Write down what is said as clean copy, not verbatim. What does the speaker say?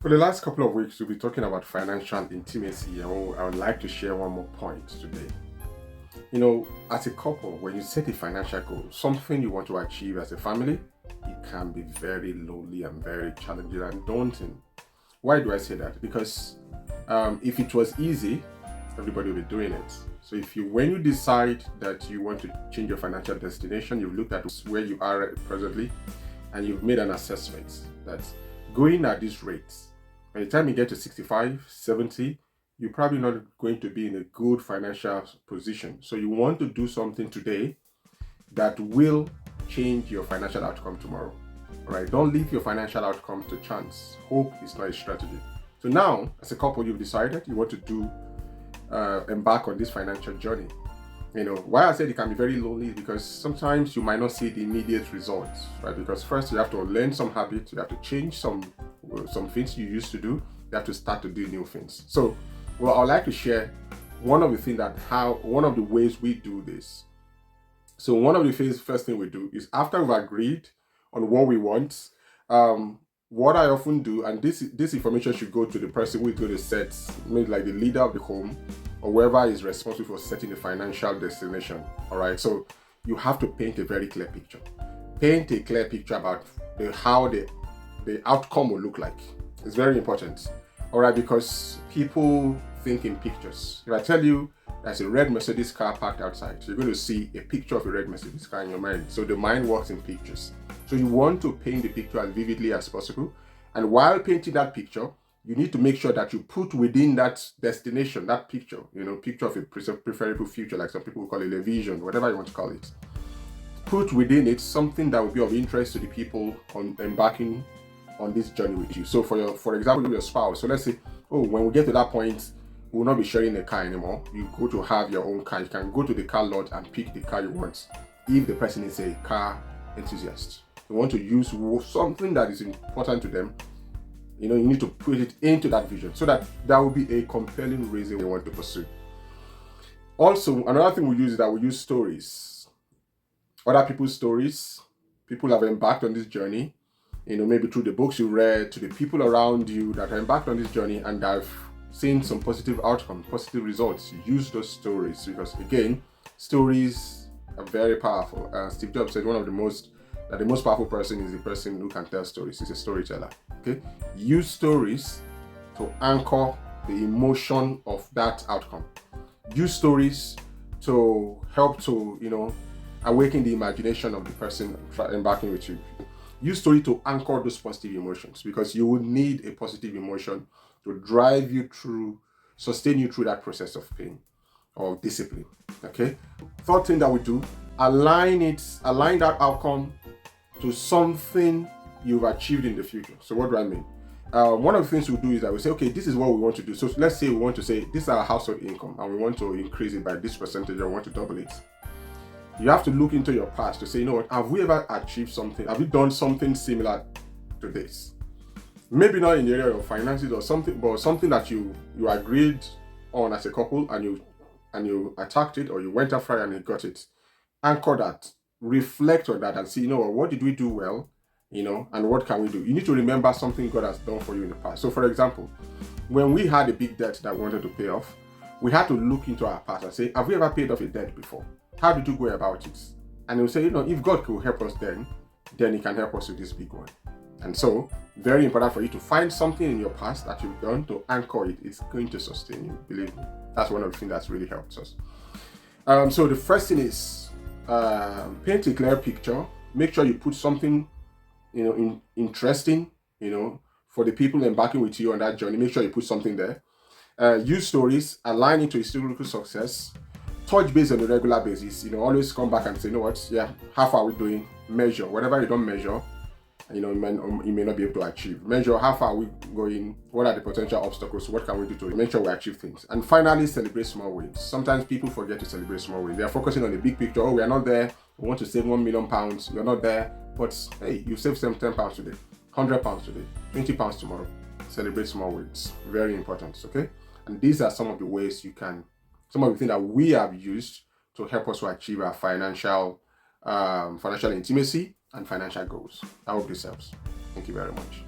For the last couple of weeks, we'll be talking about financial intimacy. I would like to share one more point today. As a couple, when you set a financial goal, something you want to achieve as a family, it can be very lonely and very challenging and daunting. Why do I say that? Because if it was easy, everybody will be doing it. So when you decide that you want to change your financial destination, you've looked at where you are presently, and you've made an assessment that going at these rates, by the time you get to 65, 70, you're probably not going to be in a good financial position. So you want to do something today that will change your financial outcome tomorrow. All right, don't leave your financial outcome to chance. Hope is not a strategy. So now, as a couple, you've decided you want to embark on this financial journey. Why I said it can be very lonely is because sometimes you might not see the immediate results, right? Because first you have to learn some habits, you have to change some things you used to do, you have to start to do new things. So, I'd like to share one of the ways we do this. So one of the first thing we do is after we've agreed on what we want, what I often do, and this information should go to the person who is going to set, maybe like the leader of the home or whoever is responsible for setting the financial destination. All right, so you have to paint a very clear picture. Paint a clear picture about how the outcome will look like. It's very important. All right, because people think in pictures. If I tell you there's a red Mercedes car parked outside, so you're going to see a picture of a red Mercedes car in your mind. So the mind works in pictures. So you want to paint the picture as vividly as possible. And while painting that picture, you need to make sure that you put within that destination, that picture, picture of a preferable future, like some people will call it a vision, whatever you want to call it. Put within it something that will be of interest to the people on embarking on this journey with you. So for example, your spouse. So let's say, when we get to that point, we will not be sharing a car anymore. You go to have your own car. You can go to the car lot and pick the car you want. If the person is a car enthusiast, you want to use something that is important to them. You need to put it into that vision so that there will be a compelling reason we want to pursue. Also, another thing we use is that we use stories. Other people's stories. People have embarked on this journey, maybe through the books you read, to the people around you that have embarked on this journey and have seen some positive outcome, positive results. Use those stories because, again, stories are very powerful. Steve Jobs said the most powerful person is the person who can tell stories. He's a storyteller. Okay, use stories to anchor the emotion of that outcome. Use stories to help to awaken the imagination of the person embarking with you. Use story to anchor those positive emotions because you will need a positive emotion to drive you through, sustain you through that process of pain or discipline. Okay. Third thing that we do, align that outcome to something you've achieved in the future. So what do I mean? One of the things we do is that we say, okay, this is what we want to do. So let's say we want to say this is our household income and we want to increase it by this percentage or we want to double it. You have to look into your past to say, have we ever achieved something? Have you done something similar to this? Maybe not in the area of finances or something, but something that you agreed on as a couple and you attacked it or you went after it and you got it. Anchor that, reflect on that and see, what did we do well, and what can we do? You need to remember something God has done for you in the past. So for example, when we had a big debt that we wanted to pay off, we had to look into our past and say, have we ever paid off a debt before? How did you go about it? And we'll say, if God could help us then He can help us with this big one. And so, very important for you to find something in your past that you've done to anchor it. It's going to sustain you, believe me. That's one of the things that's really helped us. So the first thing is paint a clear picture. Make sure you put something, interesting, for the people embarking with you on that journey. Make sure you put something there. Use stories, align it to historical success. Touch base on a regular basis. Always come back and say, how far are we doing? Measure. Whatever you don't measure, you may not be able to achieve. Measure how far are we going, what are the potential obstacles, what can we do to make sure we achieve things. And finally, celebrate small wins. Sometimes people forget to celebrate small wins. They are focusing on the big picture. We are not there. We want to save £1 million. You're not there. But hey, you saved some £10 today, £100 today, £20 tomorrow. Celebrate small wins. Very important, okay? And these are some of the ways some of the things that we have used to help us to achieve our financial intimacy and financial goals. I hope this helps. Thank you very much.